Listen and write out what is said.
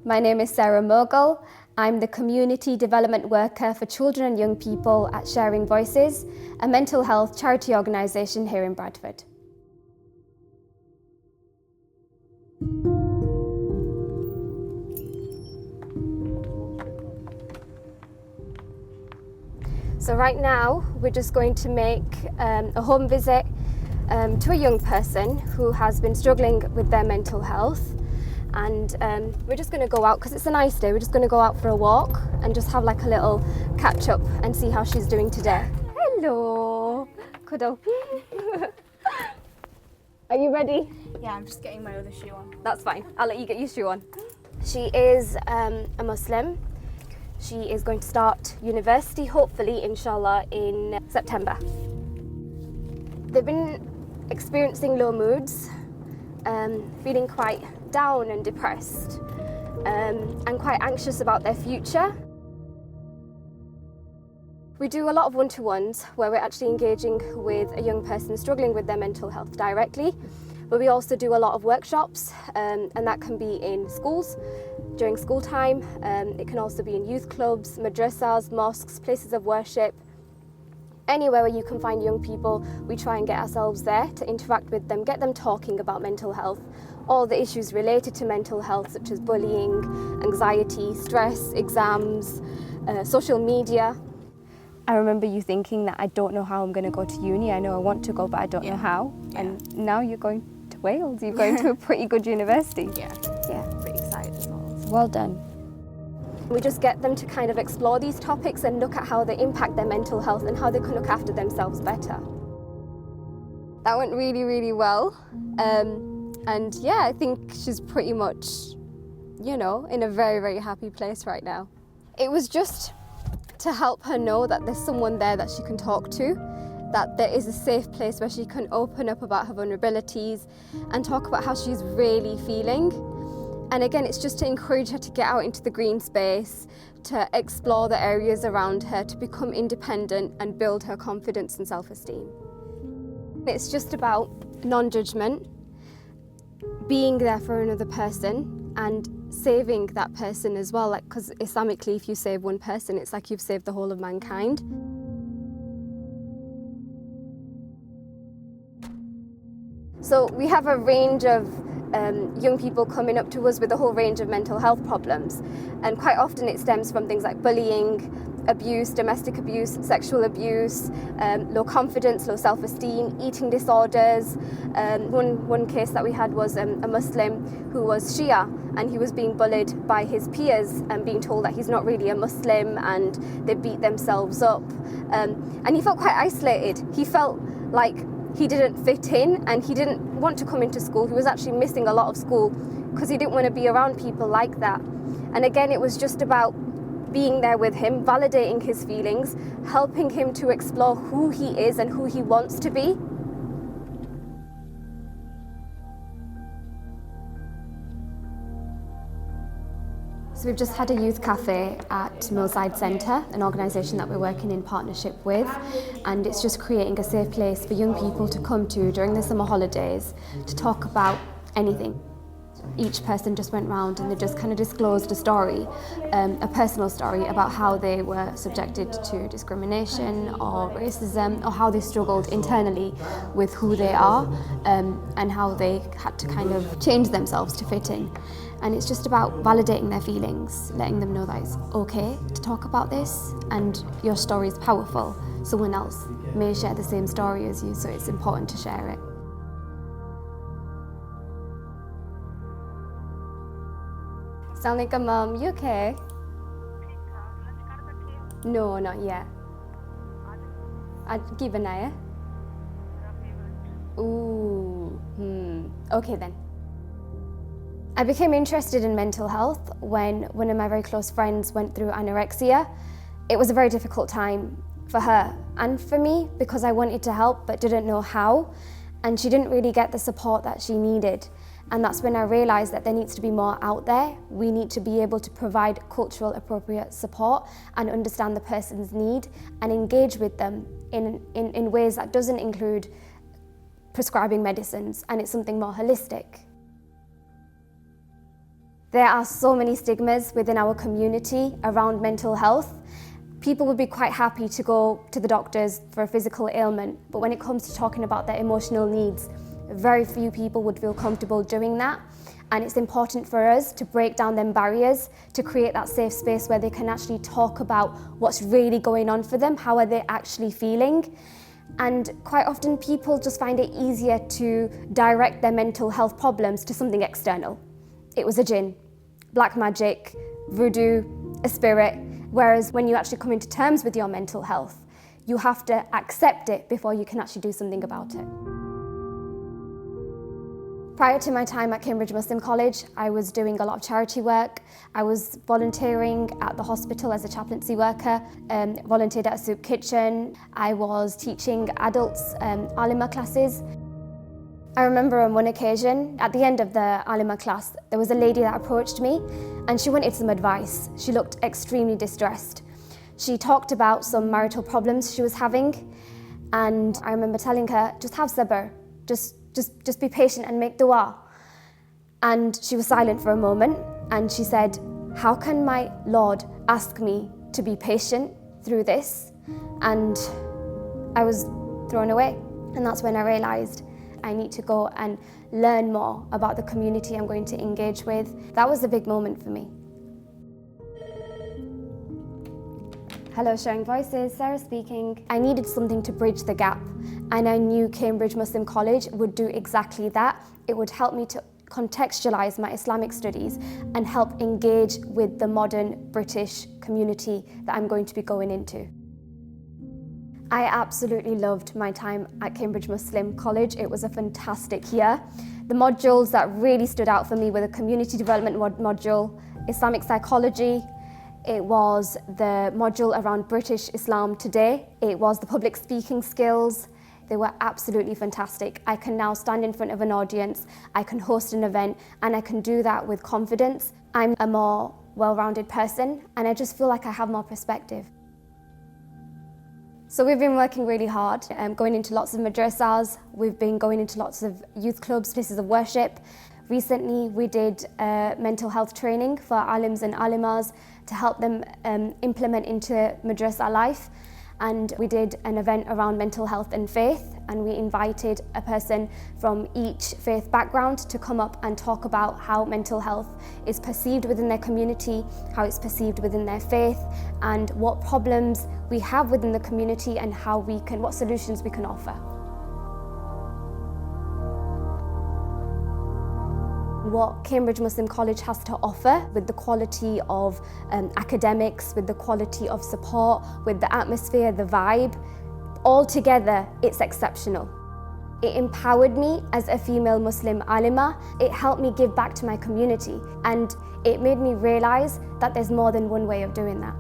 My name is Sarah Moghul. I'm the Community Development Worker for Children and Young People at Sharing Voices, a mental health charity organisation here in Bradford. So right now we're just going to make a home visit to a young person who has been struggling with their mental health, and we're just going to go out because it's a nice day. We're just going to go out for a walk and just have like a little catch up and see how she's doing today. Hello, Kudo. Are you ready? Yeah, I'm just getting my other shoe on. That's fine. I'll let you get your shoe on. She is a Muslim. She is going to start university, hopefully, inshallah, in September. They've been experiencing low moods, feeling quite down and depressed, and quite anxious about their future. We do a lot of one-to-ones where we're actually engaging with a young person struggling with their mental health directly, but we also do a lot of workshops, and that can be in schools during school time. It can also be in youth clubs, madrasas, mosques, places of worship. Anywhere where you can find young people, we try and get ourselves there to interact with them, get them talking about mental health, all the issues related to mental health, such as bullying, anxiety, stress, exams, social media. I remember you thinking that I don't know how I'm going to go to uni. I know I want to go, but I don't know how. Yeah. And now you're going to Wales. You're going to a pretty good university. Yeah, pretty excited as well. Well done. We just get them to kind of explore these topics and look at how they impact their mental health and how they can look after themselves better. That went really, really well. And yeah, I think she's pretty much, you know, in a very, very happy place right now. It was just to help her know that there's someone there that she can talk to, that there is a safe place where she can open up about her vulnerabilities and talk about how she's really feeling. And again, it's just to encourage her to get out into the green space, to explore the areas around her, to become independent and build her confidence and self-esteem. It's just about non-judgment, being there for another person and saving that person as well, like, because Islamically, if you save one person, it's like you've saved the whole of mankind. So we have a range of young people coming up to us with a whole range of mental health problems, and quite often it stems from things like bullying, abuse, domestic abuse, sexual abuse, low confidence, low self-esteem, eating disorders. One case that we had was a Muslim who was Shia, and he was being bullied by his peers and being told that he's not really a Muslim, and they beat themselves up. And he felt quite isolated. He felt like he didn't fit in, and he didn't want to come into school. He was actually missing a lot of school because he didn't want to be around people like that. And again, it was just about being there with him, validating his feelings, helping him to explore who he is and who he wants to be. So we've just had a youth cafe at Millside Centre, an organisation that we're working in partnership with, and it's just creating a safe place for young people to come to during the summer holidays to talk about anything. Each person just went round and they just kind of disclosed a story, a personal story about how they were subjected to discrimination or racism, or how they struggled internally with who they are, and how they had to kind of change themselves to fit in. And it's just about validating their feelings, letting them know that it's okay to talk about this, and your story is powerful. Someone else may share the same story as you, so it's important to share it. Assalamualaikum, Mum. You okay? No, not yet. I'd give an eye. Ooh, okay then. I became interested in mental health when one of my very close friends went through anorexia. It was a very difficult time for her and for me because I wanted to help but didn't know how, and she didn't really get the support that she needed. And that's when I realised that there needs to be more out there. We need to be able to provide cultural appropriate support and understand the person's need and engage with them in ways that doesn't include prescribing medicines, and it's something more holistic. There are so many stigmas within our community around mental health. People would be quite happy to go to the doctors for a physical ailment, but when it comes to talking about their emotional needs, very few people would feel comfortable doing that. And it's important for us to break down them barriers, to create that safe space where they can actually talk about what's really going on for them, how are they actually feeling. And quite often people just find it easier to direct their mental health problems to something external. It was a jinn, black magic, voodoo, a spirit. Whereas when you actually come into terms with your mental health, you have to accept it before you can actually do something about it. Prior to my time at Cambridge Muslim College, I was doing a lot of charity work. I was volunteering at the hospital as a chaplaincy worker, volunteered at a soup kitchen. I was teaching adults alima classes. I remember on one occasion, at the end of the alima class, there was a lady that approached me and she wanted some advice. She looked extremely distressed. She talked about some marital problems she was having, and I remember telling her, just have sabr, just be patient and make dua. And she was silent for a moment and she said, how can my Lord ask me to be patient through this? And I was thrown away. And that's when I realised I need to go and learn more about the community I'm going to engage with. That was a big moment for me. Hello, Sharing Voices, Sarah speaking. I needed something to bridge the gap, and I knew Cambridge Muslim College would do exactly that. It would help me to contextualise my Islamic studies and help engage with the modern British community that I'm going to be going into. I absolutely loved my time at Cambridge Muslim College. It was a fantastic year. The modules that really stood out for me were the community development module, Islamic psychology. It was the module around British Islam today. It was the public speaking skills. They were absolutely fantastic. I can now stand in front of an audience, I can host an event, and I can do that with confidence. I'm a more well-rounded person, and I just feel like I have more perspective. So we've been working really hard, going into lots of madrasas. We've been going into lots of youth clubs, places of worship. Recently, we did mental health training for alims and alimas to help them implement into madrasa life. And we did an event around mental health and faith, and we invited a person from each faith background to come up and talk about how mental health is perceived within their community, how it's perceived within their faith, and what problems we have within the community and what solutions we can offer. What Cambridge Muslim College has to offer, with the quality of academics, with the quality of support, with the atmosphere, the vibe, all together, it's exceptional. It empowered me as a female Muslim alima. It helped me give back to my community, and it made me realise that there's more than one way of doing that.